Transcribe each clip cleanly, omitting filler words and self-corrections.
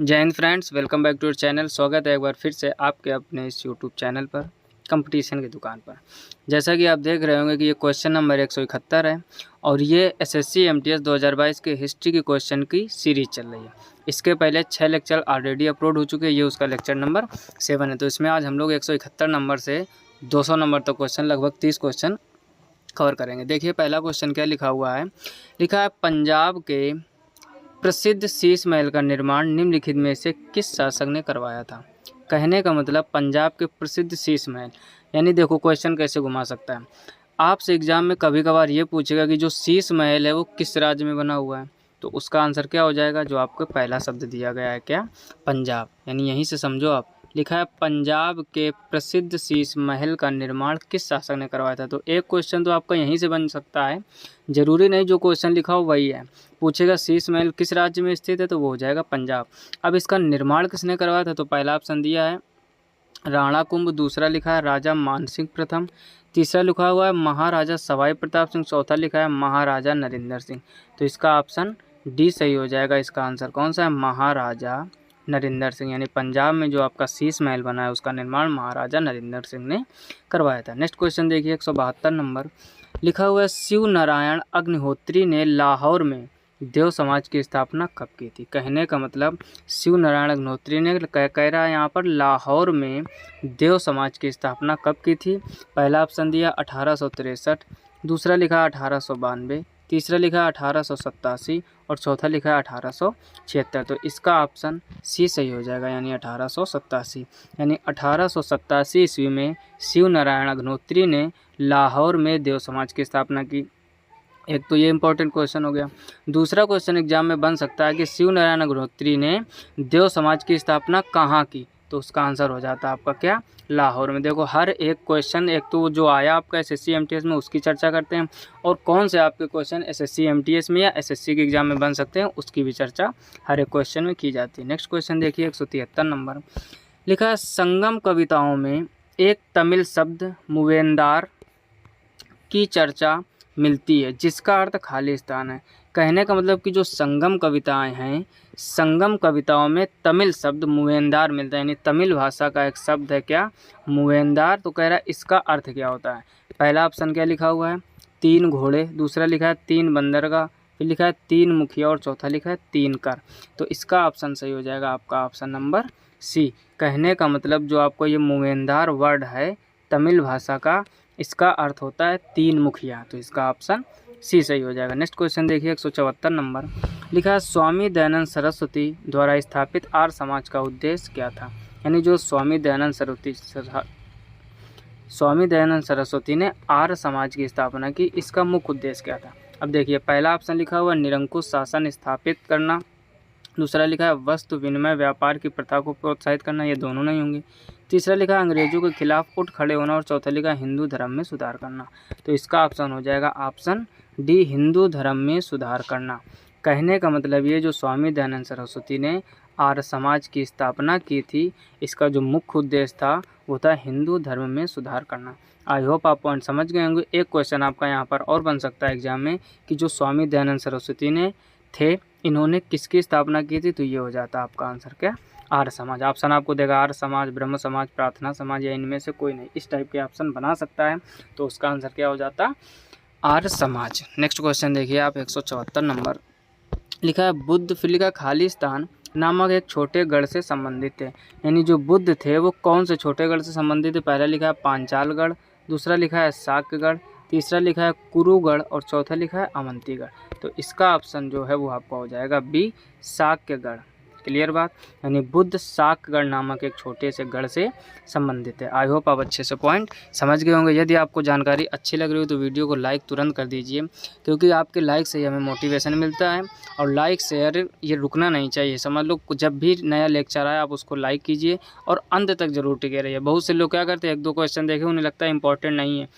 जय Hind friends, welcome back to your channel. स्वागत है एक बार फिर से आपके अपने इस यूट्यूब चैनल पर, कंपटीशन की दुकान पर। जैसा कि आप देख रहे होंगे कि ये क्वेश्चन नंबर 171 है और ये एसएससी एमटीएस 2022 के हिस्ट्री के क्वेश्चन की सीरीज चल रही है। इसके पहले 6 लेक्चर ऑलरेडी अपलोड हो चुके हैं, ये उसका लेक्चर नंबर 7 है। तो इसमें आज हम लोग 171 नंबर से 200 नंबर तक क्वेश्चन, लगभग 30 क्वेश्चन कवर करेंगे। देखिए पहला क्वेश्चन क्या लिखा हुआ है। लिखा है पंजाब के प्रसिद्ध शीश महल का निर्माण निम्नलिखित में से किस शासक ने करवाया था। कहने का मतलब पंजाब के प्रसिद्ध शीश महल, यानी देखो क्वेश्चन कैसे घुमा सकता है। आपसे एग्जाम में कभी कभार ये पूछेगा कि जो शीश महल है वो किस राज्य में बना हुआ है, तो उसका आंसर क्या हो जाएगा, जो आपको पहला शब्द दिया गया है क्या, पंजाब। यानी यहीं से समझो आप। लिखा है पंजाब के प्रसिद्ध शीश महल का निर्माण किस शासक ने करवाया था। तो एक क्वेश्चन तो आपका यहीं से बन सकता है, जरूरी नहीं जो क्वेश्चन लिखा हो वही है। पूछेगा शीश महल किस राज्य में स्थित है, तो वो हो जाएगा पंजाब। अब इसका निर्माण किसने करवाया था, तो पहला ऑप्शन दिया है राणा कुंभ, दूसरा लिखा है राजा मानसिंह प्रथम, तीसरा लिखा हुआ है महाराजा सवाई प्रताप सिंह, चौथा लिखा है महाराजा नरेंद्र सिंह। तो इसका ऑप्शन डी सही हो जाएगा। इसका आंसर कौन सा है, महाराजा नरेंद्र सिंह। यानी पंजाब में जो आपका शीश महल बना है उसका निर्माण महाराजा नरेंद्र सिंह ने करवाया था। नेक्स्ट क्वेश्चन देखिए 172 नंबर। लिखा हुआ है शिव नारायण अग्निहोत्री ने लाहौर में देव समाज की स्थापना कब की थी। कहने का मतलब शिव नारायण अग्निहोत्री ने कह रहा है यहाँ पर लाहौर में देव समाज की स्थापना कब की थी। पहला ऑप्शन दिया 1863, दूसरा लिखा 1892, तीसरा लिखा 1887 और चौथा लिखा 1876। तो इसका ऑप्शन सी सही हो जाएगा, यानी 1887। यानी 1887 ईस्वी में शिव नारायण अग्निहोत्री ने लाहौर में देव समाज की स्थापना की। एक तो ये इंपॉर्टेंट क्वेश्चन हो गया। दूसरा क्वेश्चन एग्जाम में बन सकता है कि शिव नारायण अग्निहोत्री ने देव समाज की स्थापना कहाँ की, तो उसका आंसर हो जाता है आपका क्या, लाहौर में। देखो हर एक क्वेश्चन, एक तो जो आया आपका एसएससी एमटीएस में उसकी चर्चा करते हैं, और कौन से आपके क्वेश्चन एसएससी एमटीएस में या एसएससी के एग्जाम में बन सकते हैं उसकी भी चर्चा हर एक क्वेश्चन में की जाती है। नेक्स्ट क्वेश्चन देखिए 173 नंबर। लिखा है संगम कविताओं में एक तमिल शब्द मुवेंदार की चर्चा मिलती है जिसका अर्थ खाली स्थान है। कहने का मतलब कि जो संगम कविताएं हैं, संगम कविताओं में तमिल शब्द मुवेंदार मिलता है, यानी तमिल भाषा का एक शब्द है क्या, मुवेंदार। तो कह रहा है इसका अर्थ क्या होता है। पहला ऑप्शन क्या लिखा हुआ है, 3 घोड़े, दूसरा लिखा है 3 बंदरगाह, फिर लिखा है 3 मुखिया और चौथा लिखा है 3 कर। तो इसका ऑप्शन सही हो जाएगा आपका ऑप्शन नंबर सी। कहने का मतलब जो आपको ये मुवेंदार वर्ड है तमिल भाषा का, इसका अर्थ होता है 3 मुखिया। तो इसका ऑप्शन सी सही हो जाएगा। नेक्स्ट क्वेश्चन देखिए 174 नंबर। लिखा है स्वामी दयानंद सरस्वती द्वारा स्थापित आर्य समाज का उद्देश्य क्या था। यानी जो स्वामी दयानंद सरस्वती ने आर्य समाज की स्थापना की, इसका मुख्य उद्देश्य क्या था। अब देखिए पहला ऑप्शन लिखा हुआ निरंकुश शासन स्थापित करना, दूसरा लिखा है वस्तु विनिमय व्यापार की प्रथा को प्रोत्साहित करना, ये दोनों नहीं होंगे। तीसरा लिखा है अंग्रेजों के खिलाफ उठ खड़े होना और चौथा लिखा है हिंदू धर्म में सुधार करना। तो इसका ऑप्शन हो जाएगा ऑप्शन डी, हिंदू धर्म में सुधार करना। कहने का मतलब ये जो स्वामी दयानंद सरस्वती ने आर्य समाज की स्थापना की थी, इसका जो मुख्य उद्देश्य था वो था हिंदू धर्म में सुधार करना। आई होप आप पॉइंट समझ गए होंगे। एक क्वेश्चन आपका यहाँ पर और बन सकता है एग्जाम में कि जो स्वामी दयानंद सरस्वती ने थे, इन्होंने किसकी स्थापना की थी, तो ये हो जाता है आपका आंसर क्या, आर्य समाज। ऑप्शन आपको देगा आर्य समाज, ब्रह्म समाज, प्रार्थना समाज, या इनमें से कोई नहीं, इस टाइप के ऑप्शन बना सकता है। तो उसका आंसर क्या हो जाता, आर्य समाज। नेक्स्ट क्वेश्चन देखिए आप 174 नंबर। लिखा है बुद्ध, फिर लिखा खाली स्थान नामक एक छोटे गढ़ से संबंधित है। यानी जो बुद्ध थे वो कौन से छोटे गढ़ से संबंधित है। पहला लिखा है पांचालगढ़, दूसरा लिखा है साक्यगढ़, तीसरा लिखा है कुरुगढ़ और चौथा लिखा है अवंतीगढ़। तो इसका ऑप्शन जो है वो आपका हो जाएगा बी, साक्यगढ़। क्लियर बात। यानी बुद्ध साक्यगढ़ नामक एक छोटे से गढ़ से संबंधित है। आई होप आप अच्छे से पॉइंट समझ गए होंगे। यदि आपको जानकारी अच्छी लग रही हो तो वीडियो को लाइक तुरंत कर दीजिए, क्योंकि आपके लाइक से ही हमें मोटिवेशन मिलता है। और लाइक शेयर ये रुकना नहीं चाहिए, समझ लो। जब भी नया लेक्चर आए आप उसको लाइक कीजिए और अंत तक जरूर टिके रहिए। बहुत से लोग क्या करते हैं, 1-2 क्वेश्चन देखे उन्हें लगता है इंपॉर्टेंट नहीं है,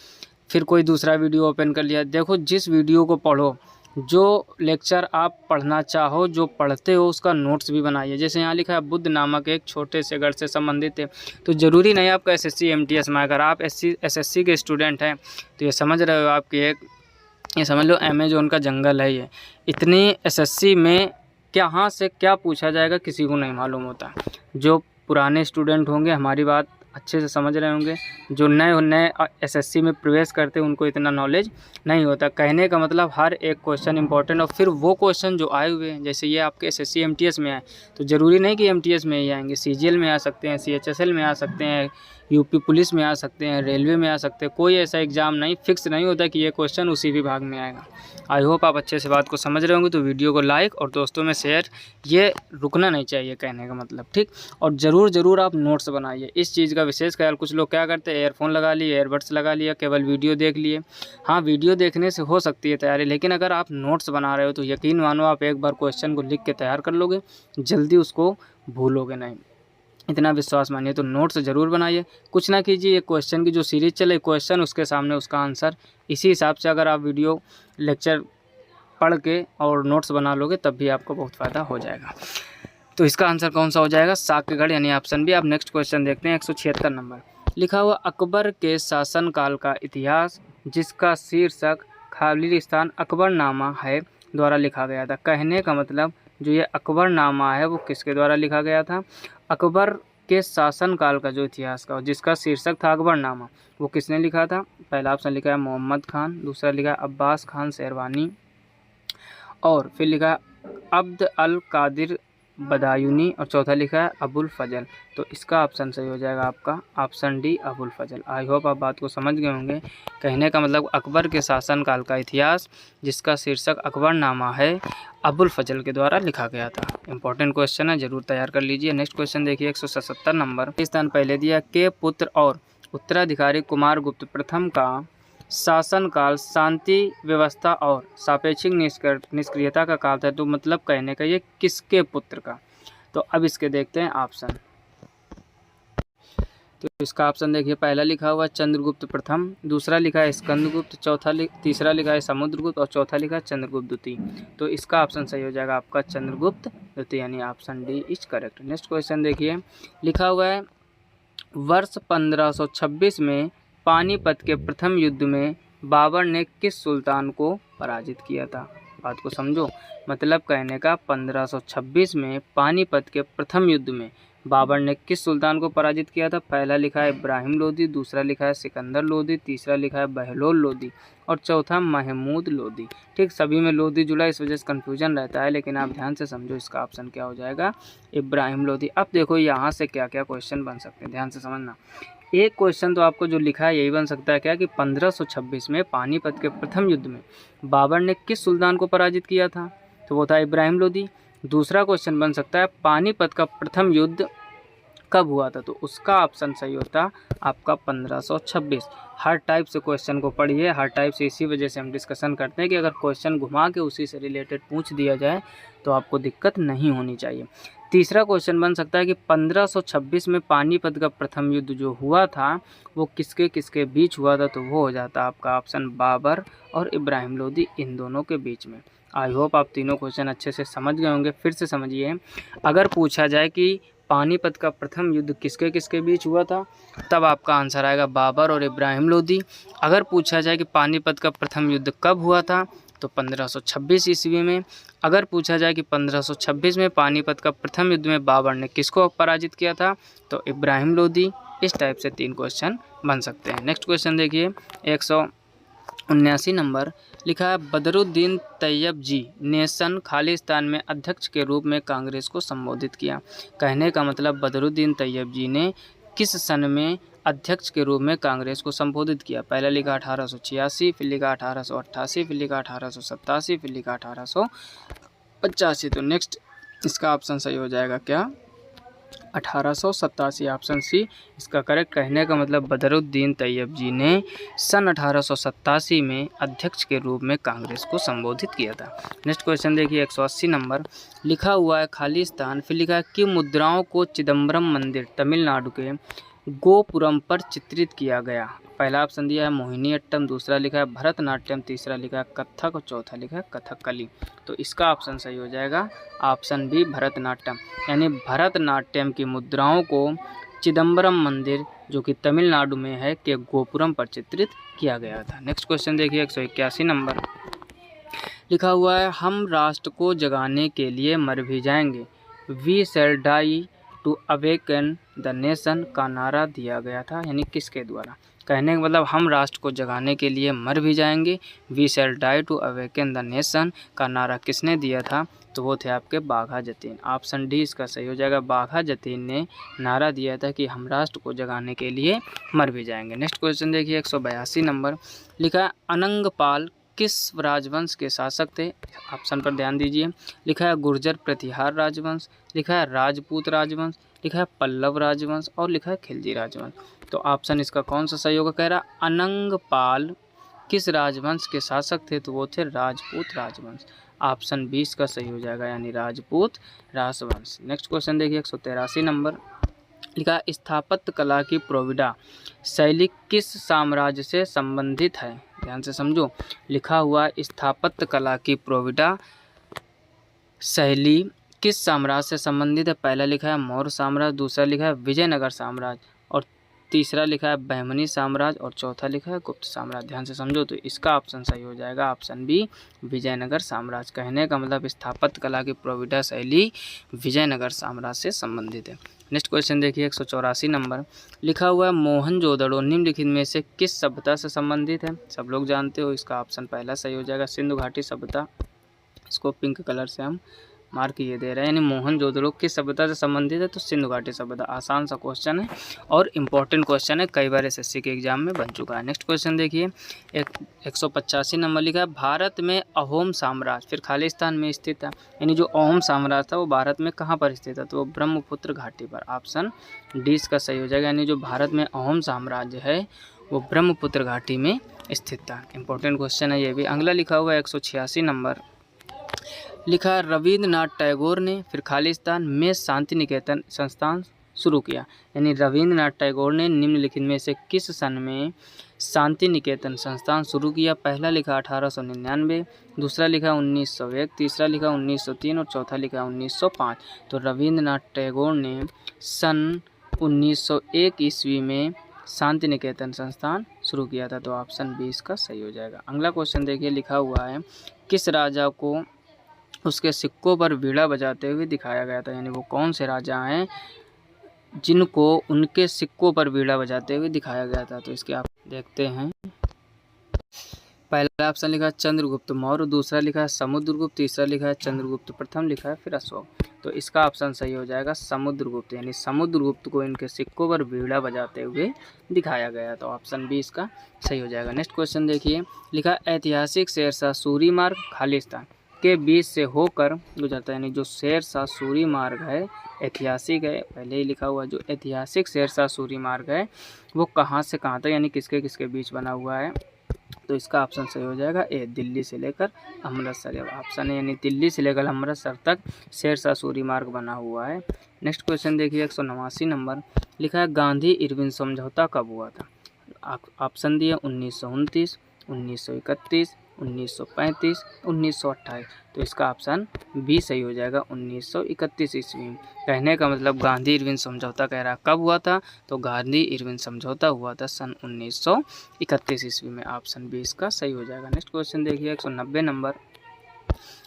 फिर कोई दूसरा वीडियो ओपन कर लिया। देखो जिस वीडियो को पढ़ो, जो लेक्चर आप पढ़ना चाहो, जो पढ़ते हो उसका नोट्स भी बनाइए। जैसे यहाँ लिखा है बुद्ध नामक एक छोटे से गढ़ से संबंधित है, तो ज़रूरी नहीं आपका एसएससी एमटीएस में। अगर आप एसएससी के स्टूडेंट हैं तो ये समझ रहे हो आपकी एक, ये समझ लो अमेजोन का जंगल है ये। इतनी एसएससी में कहाँ से क्या पूछा जाएगा किसी को नहीं मालूम होता। जो पुराने स्टूडेंट होंगे हमारी बात अच्छे से समझ रहे होंगे, जो नए एसएससी में प्रवेश करते हैं उनको इतना नॉलेज नहीं होता। कहने का मतलब हर एक क्वेश्चन इंपॉर्टेंट, और फिर वो क्वेश्चन जो आए हुए हैं, जैसे ये आपके एसएससी एमटीएस में आए तो ज़रूरी नहीं कि एमटीएस में ही आएंगे, सीजीएल में आ सकते हैं, सीएचएसएल में आ सकते हैं, यूपी पुलिस में आ सकते हैं, रेलवे में आ सकते हैं। कोई ऐसा एग्ज़ाम नहीं फिक्स नहीं होता कि ये क्वेश्चन उसी विभाग में आएगा। आई होप आप अच्छे से बात को समझ रहे होंगे। तो वीडियो को लाइक और दोस्तों में शेयर, ये रुकना नहीं चाहिए कहने का मतलब, ठीक। और ज़रूर आप नोट्स बनाइए, इस चीज़ का विशेष ख्याल। कुछ लोग क्या करते हैं, एयरफोन लगा लिए, एयरबड्स लगा लिया, केवल वीडियो देख लिए। हाँ, वीडियो देखने से हो सकती है तैयारी, लेकिन अगर आप नोट्स बना रहे हो तो यकीन मानो आप एक बार क्वेश्चन को लिख के तैयार कर लोगे, जल्दी उसको भूलोगे नहीं, इतना विश्वास मानिए। तो नोट्स ज़रूर बनाइए, कुछ ना कीजिए। क्वेश्चन की जो सीरीज़ चले, क्वेश्चन उसके सामने उसका आंसर, इसी हिसाब से अगर आप वीडियो लेक्चर पढ़ के और नोट्स बना लोगे तब भी आपको बहुत फ़ायदा हो जाएगा। तो इसका आंसर कौन सा हो जाएगा, साक्यगढ़ यानी ऑप्शन बी। आप नेक्स्ट क्वेश्चन देखते हैं। 176 नंबर लिखा हुआ, अकबर के शासनकाल का इतिहास जिसका शीर्षक खालिस्तान अकबरनामा है द्वारा लिखा गया था। कहने का मतलब जो ये अकबरनामा है वो किसके द्वारा लिखा गया था, अकबर के शासनकाल का जो इतिहास का जिसका शीर्षक था अकबरनामा, वो किसने लिखा था। पहला ऑप्शन लिखा है मोहम्मद खान, दूसरा लिखा है अब्बास खान शेरवानी, और फिर लिखा है अब्द अल कादिर बदायूनी, और चौथा लिखा है अबुल फजल। तो इसका ऑप्शन सही हो जाएगा आपका option D Abul Fazl. I hope आप बात को समझ गए होंगे। कहने का मतलब अकबर के शासनकाल का इतिहास जिसका शीर्षक अकबरनामा है, अबुल फजल के द्वारा लिखा गया था। इंपॉर्टेंट क्वेश्चन है, जरूर तैयार कर लीजिए। नेक्स्ट क्वेश्चन देखिए 177 नंबर। स्थान पहले दिया, के पुत्र और उत्तराधिकारी कुमारगुप्त प्रथम का शासनकाल शांति व्यवस्था और सापेक्षिक निष्क्रियता का काल था। तो मतलब कहने का ये किसके पुत्र का। तो अब इसके देखते हैं ऑप्शन। तो इसका ऑप्शन देखिए, पहला लिखा हुआ चंद्रगुप्त प्रथम, दूसरा लिखा है स्कंदगुप्त, तीसरा लिखा है समुद्रगुप्त, और चौथा लिखा है चंद्रगुप्त द्वितीय। तो इसका ऑप्शन सही हो जाएगा आपका चंद्रगुप्त द्वितीय यानी option D is correct. Next question देखिए, लिखा हुआ है वर्ष 1526 में पानीपत के प्रथम युद्ध में बाबर ने किस सुल्तान को पराजित किया था। बात को समझो, मतलब कहने का 1526 में पानीपत के प्रथम युद्ध में बाबर ने किस सुल्तान को पराजित किया था। पहला लिखा है इब्राहिम लोदी, दूसरा लिखा है सिकंदर लोदी, तीसरा लिखा है बहलोल लोदी, और चौथा महमूद लोदी। ठीक, सभी में लोदी जुड़ा, इस वजह से कन्फ्यूजन रहता है, लेकिन आप ध्यान से समझो, इसका ऑप्शन क्या हो जाएगा, इब्राहिम लोदी। अब देखो यहाँ से क्या क्या क्वेश्चन बन सकते हैं, ध्यान से समझना। एक क्वेश्चन तो आपको जो लिखा है यही बन सकता है क्या, कि 1526 में पानीपत के प्रथम युद्ध में बाबर ने किस सुल्तान को पराजित किया था, तो वो था इब्राहिम लोदी। दूसरा क्वेश्चन बन सकता है पानीपत का प्रथम युद्ध कब हुआ था, तो उसका ऑप्शन सही होता आपका 1526। हर टाइप से क्वेश्चन को पढ़िए, हर टाइप से, इसी वजह से हम डिस्कशन करते हैं कि अगर क्वेश्चन घुमा के उसी से रिलेटेड पूछ दिया जाए तो आपको दिक्कत नहीं होनी चाहिए। तीसरा क्वेश्चन बन सकता है कि 1526 में पानीपत का प्रथम युद्ध जो हुआ था वो किसके किसके बीच हुआ था, तो वो हो जाता आपका ऑप्शन बाबर और इब्राहिम लोदी, इन दोनों के बीच में। आई होप आप तीनों क्वेश्चन अच्छे से समझ गए होंगे। फिर से समझिए, अगर पूछा जाए कि पानीपत का प्रथम युद्ध किसके किसके बीच हुआ था, तब आपका आंसर आएगा बाबर और इब्राहिम लोदी। अगर पूछा जाए कि पानीपत का प्रथम युद्ध कब हुआ था, तो 1526 ईस्वी में। अगर पूछा जाए कि 1526 में पानीपत का प्रथम युद्ध में बाबर ने किसको पराजित किया था, तो इब्राहिम लोदी। इस टाइप से 3 क्वेश्चन बन सकते हैं। नेक्स्ट क्वेश्चन देखिए 179 नंबर, लिखा है बदरुद्दीन तैयब जी ने सन खालिस्तान में अध्यक्ष के रूप में कांग्रेस को संबोधित किया। कहने का मतलब बदरुद्दीन तैयब जी ने किस सन में अध्यक्ष के रूप में कांग्रेस को संबोधित किया। पहला लिखा 1886, फिर लिखा 1888, फिर लिखा 1887, फिर लिखा 1885। तो नेक्स्ट इसका ऑप्शन सही हो जाएगा क्या, 1887, ऑप्शन सी इसका करेक्ट। कहने का मतलब बदरुद्दीन तैयब जी ने सन 1887 में अध्यक्ष के रूप में कांग्रेस को संबोधित किया था। नेक्स्ट क्वेश्चन देखिए 180 नंबर, लिखा हुआ है खालिस्तान, फिर लिखा है कि मुद्राओं को चिदम्बरम मंदिर तमिलनाडु के गोपुरम पर चित्रित किया गया। पहला ऑप्शन दिया है मोहिनी अट्टम, दूसरा लिखा है भरतनाट्यम, तीसरा लिखा है कथक, और चौथा लिखा है कथकली। तो इसका ऑप्शन सही हो जाएगा ऑप्शन बी भरतनाट्यम, यानी भरतनाट्यम की मुद्राओं को चिदम्बरम मंदिर जो कि तमिलनाडु में है के गोपुरम पर चित्रित किया गया था। नेक्स्ट क्वेश्चन देखिए 181 नंबर, लिखा हुआ है हम राष्ट्र को जगाने के लिए मर भी जाएंगे, we shall die to awaken the nation का नारा दिया गया था, यानी किसके द्वारा। कहने का मतलब हम राष्ट्र को जगाने के लिए मर भी जाएंगे, we shall die to awaken the nation का नारा किसने दिया था, तो वो थे आपके बाघा जतीन। ऑप्शन डी इसका सही हो जाएगा। बाघा जतीन ने नारा दिया था कि हम राष्ट्र को जगाने के लिए मर भी जाएंगे। नेक्स्ट क्वेश्चन देखिए 182 नंबर। लिखा है अनंगपाल किस राजवंश के शासक थे, ऑप्शन पर ध्यान दीजिए। लिखा है गुर्जर प्रतिहार राजवंश, लिखा है राजपूत राजवंश, लिखा है पल्लव राजवंश और लिखा है खिलजी राजवंश। तो ऑप्शन इसका कौन सा सही होगा, कह रहा अनंगपाल किस राजवंश के शासक थे, तो वो थे राजपूत राजवंश। ऑप्शन 20 का सही हो जाएगा, यानी राजपूत राजवंश। नेक्स्ट क्वेश्चन देखिए 183 नंबर। लिखा स्थापत्य कला की प्रोविडा शैली किस साम्राज्य से संबंधित है, ध्यान से समझो। लिखा हुआ स्थापत्य कला की प्रोविडा शैली किस साम्राज्य से संबंधित है। पहला लिखा है मौर्य साम्राज्य, दूसरा लिखा है विजयनगर साम्राज्य और तीसरा लिखा है बहमनी साम्राज्य और चौथा लिखा है गुप्त साम्राज्य। ध्यान से समझो, तो इसका ऑप्शन सही हो जाएगा ऑप्शन बी विजयनगर साम्राज्य। कहने का मतलब स्थापत्य कला की प्रोविडा शैली विजयनगर साम्राज्य से संबंधित है। नेक्स्ट क्वेश्चन देखिए 184 नंबर। लिखा हुआ है मोहनजोदड़ो निम्नलिखित में से किस सभ्यता से संबंधित है। सब लोग जानते हो, इसका ऑप्शन पहला सही हो जाएगा सिंधु घाटी सभ्यता। इसको पिंक कलर से हम मार्क ये दे रहे हैं, यानी मोहनजोदड़ो किस सभ्यता से संबंधित है, तो सिंधु घाटी सभ्यता। आसान सा क्वेश्चन है और इम्पोर्टेंट क्वेश्चन है, कई बार एसएससी के एग्जाम में बन चुका है। नेक्स्ट क्वेश्चन देखिए 185 नंबर। लिखा है भारत में अहोम साम्राज्य फिर खालिस्तान में स्थित है, यानी जो अहोम साम्राज्य था वो भारत में कहाँ पर स्थित है, तो वो ब्रह्मपुत्र घाटी पर। ऑप्शन डी इसका सही हो जाएगा, यानी जो भारत में अहोम साम्राज्य है वो ब्रह्मपुत्र घाटी में स्थित था। इंपॉर्टेंट क्वेश्चन है ये भी। अगला लिखा हुआ है 186 नंबर। लिखा रविंद्रनाथ टैगोर ने फिर खालिस्तान में शांति निकेतन संस्थान शुरू किया, यानी रविंद्रनाथ टैगोर ने निम्नलिखित में से किस सन में शांति निकेतन संस्थान शुरू किया। पहला लिखा 1899, दूसरा लिखा 1901, तीसरा लिखा 1903 और चौथा लिखा 1905। तो रविंद्रनाथ टैगोर ने सन 1901 ईस्वी में शांति निकेतन संस्थान शुरू किया था, तो ऑप्शन 20 का सही हो जाएगा। अगला क्वेश्चन देखिए, लिखा हुआ है किस राजा को उसके सिक्कों पर बीड़ा बजाते हुए दिखाया गया था, यानी वो कौन से राजा हैं जिनको उनके सिक्कों पर बीड़ा बजाते हुए दिखाया गया था। तो इसके आप देखते हैं। पहला ऑप्शन लिखा है चंद्रगुप्त मौर्य, दूसरा लिखा है समुद्रगुप्त, तीसरा लिखा है चंद्रगुप्त प्रथम, लिखा है फिर अशोक। तो इसका ऑप्शन सही हो जाएगा समुद्रगुप्त, यानी समुद्रगुप्त को इनके सिक्कों पर बीड़ा बजाते हुए दिखाया गया। तो ऑप्शन बी इसका सही हो जाएगा। नेक्स्ट क्वेश्चन देखिए, लिखा ऐतिहासिक शेरशाह सूरी मार्ग खालिस्तान के बीच से होकर गुजरता है, यानी जो शेरशाह सूरी मार्ग है ऐतिहासिक है, पहले ही लिखा हुआ जो ऐतिहासिक शेरशाह सूरी मार्ग है वो कहाँ से कहाँ तक, यानी किसके किसके बीच बना हुआ है। तो इसका ऑप्शन सही हो जाएगा ए दिल्ली से लेकर अमृतसर। ऑप्शन है, यानी दिल्ली से लेकर अमृतसर तक शेरशाह सूरी मार्ग बना हुआ है। नेक्स्ट क्वेश्चन देखिए 189 नंबर। लिखा है गांधी इरविन समझौता कब हुआ था। ऑप्शन दिए 1929, 1931, 1935, 1928। तो इसका ऑप्शन बी सही हो जाएगा 1931 ईस्वी में। कहने का मतलब गांधी इरविन समझौता कह रहा कब हुआ था, तो गांधी इरविन समझौता हुआ था सन 1931 ईस्वी में। ऑप्शन बी इसका सही हो जाएगा। नेक्स्ट क्वेश्चन देखिए 190 नंबर।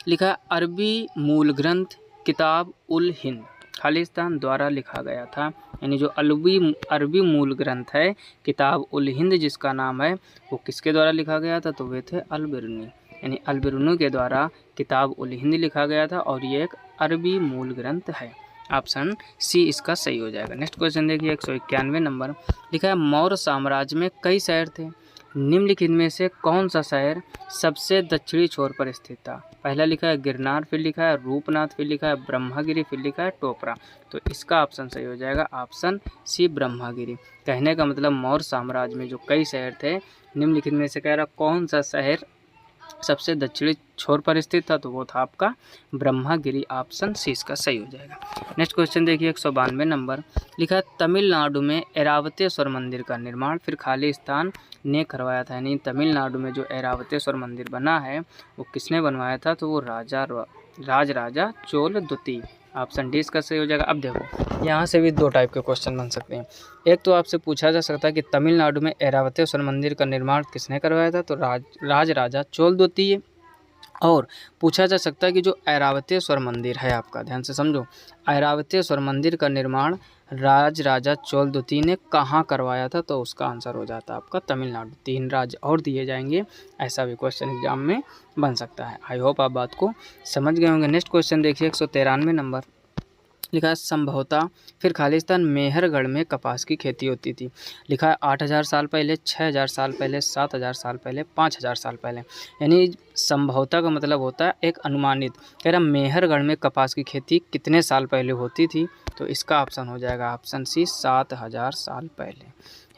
लिखा अरबी मूल ग्रंथ किताब उल हिंद खालिस्तान द्वारा लिखा गया था, यानी जो अरबी मूल ग्रंथ है किताब उल हिंद जिसका नाम है वो किसके द्वारा लिखा गया था, तो वे थे अल बिरूनी, यानी अल बिरूनी के द्वारा किताब उल हिंद लिखा गया था और ये एक अरबी मूल ग्रंथ है। ऑप्शन सी इसका सही हो जाएगा। नेक्स्ट क्वेश्चन देखिए 191 नंबर। लिखा है मौर्य साम्राज्य में कई शहर थे, निम्नलिखित में से कौन सा शहर सबसे दक्षिणी छोर पर स्थित था। पहला लिखा है गिरनार, फिर लिखा है रूपनाथ, फिर लिखा है ब्रह्मगिरी, फिर लिखा है टोपरा। तो इसका ऑप्शन सही हो जाएगा ऑप्शन सी ब्रह्मगिरी। कहने का मतलब मौर्य साम्राज्य में जो कई शहर थे निम्नलिखित में से कह रहा कौन सा शहर सबसे दक्षिणी छोर पर स्थित था, तो वो था आपका ब्रह्मगिरी। ऑप्शन सी इसका सही हो जाएगा। नेक्स्ट क्वेश्चन देखिए 192 नंबर। लिखा है तमिलनाडु में ऐरावतेश्वर मंदिर का निर्माण फिर खालिस्तान ने करवाया था, यानी तमिलनाडु में जो ऐरावतेश्वर मंदिर बना है वो किसने बनवाया था, तो वो राजा चोल द्वितीय। ऑप्शन डी इसका सही हो जाएगा। अब देखो यहाँ से भी दो टाइप के क्वेश्चन बन सकते हैं। एक तो आपसे पूछा जा सकता है कि तमिलनाडु में ऐरावतेश्वर मंदिर का निर्माण किसने करवाया था, तो राजा चोल द्वितीय। और पूछा जा सकता है कि जो ऐरावतेश्वर मंदिर है आपका, ध्यान से समझो, ऐरावतेश्वर मंदिर का निर्माण राजा चोल द्वितीय ने कहाँ करवाया था, तो उसका आंसर हो जाता है आपका तमिलनाडु। 3 राज्य और दिए जाएंगे, ऐसा भी क्वेश्चन एग्जाम में बन सकता है। आई होप आप बात को समझ गए होंगे। नेक्स्ट क्वेश्चन देखिए 193 नंबर लिखा है संभवतः फिर खालिस्तान मेहरगढ़ में कपास की खेती होती थी। लिखा है 8000 साल पहले, 6000 साल पहले, 7000 साल पहले, 5000 साल पहले। यानी संभवतः का मतलब होता है एक अनुमानित। कह रहा मेहरगढ़ में कपास की खेती कितने साल पहले होती थी, तो इसका ऑप्शन हो जाएगा ऑप्शन सी 7000 साल पहले।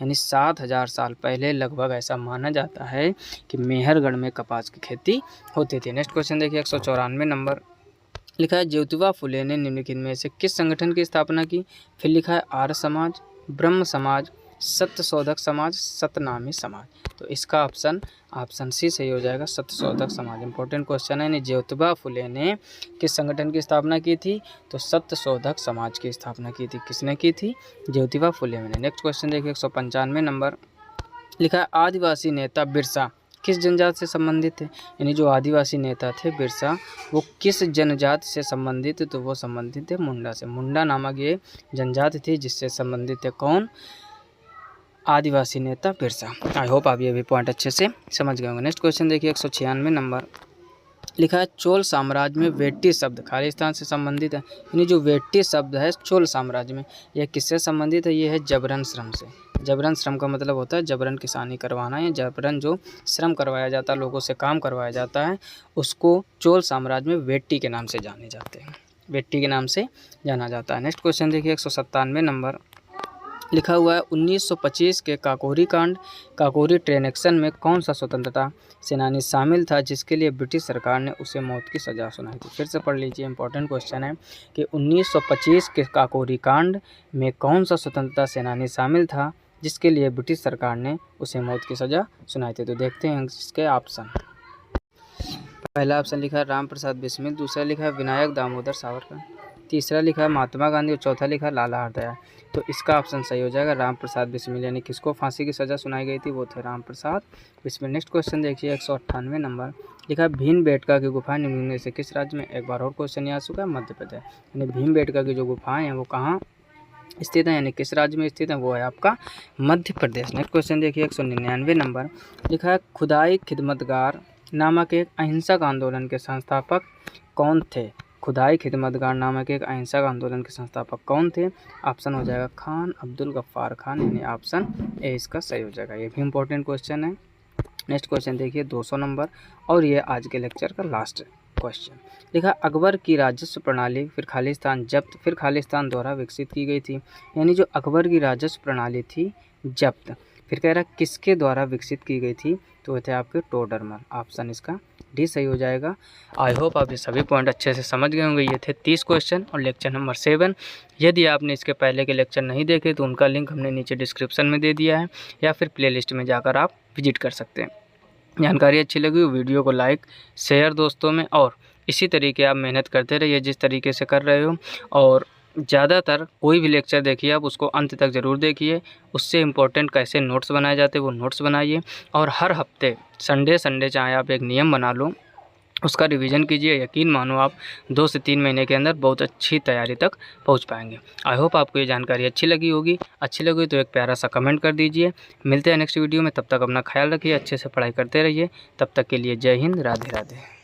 यानी 7000 साल पहले लगभग ऐसा माना जाता है कि मेहरगढ़ में कपास की खेती होती थी। नेक्स्ट क्वेश्चन देखिए 194 नंबर लिखा है ज्योतिबा फुले ने निम्नलिखित में से किस संगठन की स्थापना की। फिर लिखा है आर्य समाज, ब्रह्म समाज, सत्यशोधक समाज, सतनामी समाज। तो इसका ऑप्शन सी सही हो जाएगा, सत्यशोधक समाज। इंपॉर्टेंट क्वेश्चन है। यानी ज्योतिबा फुले ने किस संगठन की स्थापना की थी, तो सत्यशोधक समाज की स्थापना की थी। किसने की थी, ज्योतिबा फुले ने। नेक्स्ट क्वेश्चन देखिए 195 नंबर लिखा है आदिवासी नेता बिरसा किस जनजाति से संबंधित थे। यानी जो आदिवासी नेता थे बिरसा, वो किस जनजाति से संबंधित थे, तो वो संबंधित थे मुंडा से। मुंडा नामक ये जनजाति थी जिससे संबंधित थे कौन, आदिवासी नेता बिरसा। आई होप आप ये भी पॉइंट अच्छे से समझ गए होंगे। नेक्स्ट क्वेश्चन देखिए 196 नंबर लिखा है चोल साम्राज्य में वेट्टी शब्द खालिस्तान से संबंधित है। यानी जो वेट्टी शब्द है चोल साम्राज्य में, यह किससे संबंधित है, ये है जबरन श्रम से। जबरन श्रम का मतलब होता है जबरन किसानी करवाना, या जबरन जो श्रम करवाया जाता है, लोगों से काम करवाया जाता है, उसको चोल साम्राज्य में वेट्टी के नाम से जाने जाते हैं, वेट्टी के नाम से जाना जाता है। नेक्स्ट क्वेश्चन देखिए 197 नंबर लिखा हुआ है 1925 के काकोरी कांड, काकोरी ट्रेन एक्शन में कौन सा स्वतंत्रता सेनानी शामिल था जिसके लिए ब्रिटिश सरकार ने उसे मौत की सज़ा सुनाई थी। फिर से पढ़ लीजिए, इंपॉर्टेंट क्वेश्चन है कि 1925 के काकोरी कांड में कौन सा स्वतंत्रता सेनानी शामिल था जिसके लिए ब्रिटिश सरकार ने उसे मौत की सज़ा सुनाई थी। तो देखते हैं इसके ऑप्शन। पहला ऑप्शन लिखा है राम प्रसाद बिस्मिल, दूसरा लिखा है विनायक दामोदर सावरकर, तीसरा लिखा है महात्मा गांधी और चौथा लिखा है लाला हरदयाल। तो इसका ऑप्शन सही हो जाएगा राम प्रसाद बिस्मिल। यानी किसको फांसी की सज़ा सुनाई गई थी, वो थे राम प्रसाद बिस्मिल। नेक्स्ट क्वेश्चन देखिए 198 नंबर लिखा है भीमबेटका की गुफा निम्न में से किस राज्य में। एक बार और क्वेश्चन याद चुका है, मध्य प्रदेश। यानी भीमबेटका की जो गुफाएँ हैं वो कहाँ स्थित है, यानी किस राज्य में स्थित है, वो है आपका मध्य प्रदेश। नेक्स्ट क्वेश्चन देखिए 199 नंबर लिखा है खुदाई खिदमतगार नामक एक अहिंसक आंदोलन के संस्थापक कौन थे। खुदाई खिदमतगार नामक एक अहिंसक आंदोलन के संस्थापक कौन थे। ऑप्शन हो जाएगा खान अब्दुल गफ्फार खान। यानी ऑप्शन ए इसका सही हो जाएगा। ये भी इंपॉर्टेंट क्वेश्चन है। नेक्स्ट क्वेश्चन देखिए 200 नंबर, और ये आज के लेक्चर का लास्ट क्वेश्चन लिखा अकबर की राजस्व प्रणाली फिर खालिस्तान जब्त फिर खालिस्तान द्वारा विकसित की गई थी। यानी जो अकबर की राजस्व प्रणाली थी जब्त, फिर कह रहा किसके द्वारा विकसित की गई थी, तो वो थे आपके टोडरमल। ऑप्शन इसका डी सही हो जाएगा। आई होप आप ये सभी पॉइंट अच्छे से समझ गए होंगे। ये थे 30 क्वेश्चन और लेक्चर नंबर 7। यदि आपने इसके पहले के लेक्चर नहीं देखे तो उनका लिंक हमने नीचे डिस्क्रिप्शन में दे दिया है, या फिर प्लेलिस्ट में जाकर आप विजिट कर सकते हैं। जानकारी अच्छी लगी हो वीडियो को लाइक शेयर दोस्तों में, और इसी तरीके आप मेहनत करते रहिए जिस तरीके से कर रहे हो। और ज़्यादातर कोई भी लेक्चर देखिए आप उसको अंत तक ज़रूर देखिए, उससे इम्पोर्टेंट कैसे नोट्स बनाए जाते हैं वो नोट्स बनाइए। और हर हफ्ते संडे चाहे आप एक नियम बना लो, उसका रिवीजन कीजिए। यकीन मानो आप 2 से 3 महीने के अंदर बहुत अच्छी तैयारी तक पहुंच पाएंगे। आई होप आपको ये जानकारी अच्छी लगी होगी। अच्छी लगी तो एक प्यारा सा कमेंट कर दीजिए। मिलते हैं नेक्स्ट वीडियो में, तब तक अपना ख्याल रखिए, अच्छे से पढ़ाई करते रहिए। तब तक के लिए जय हिंद, राधे राधे।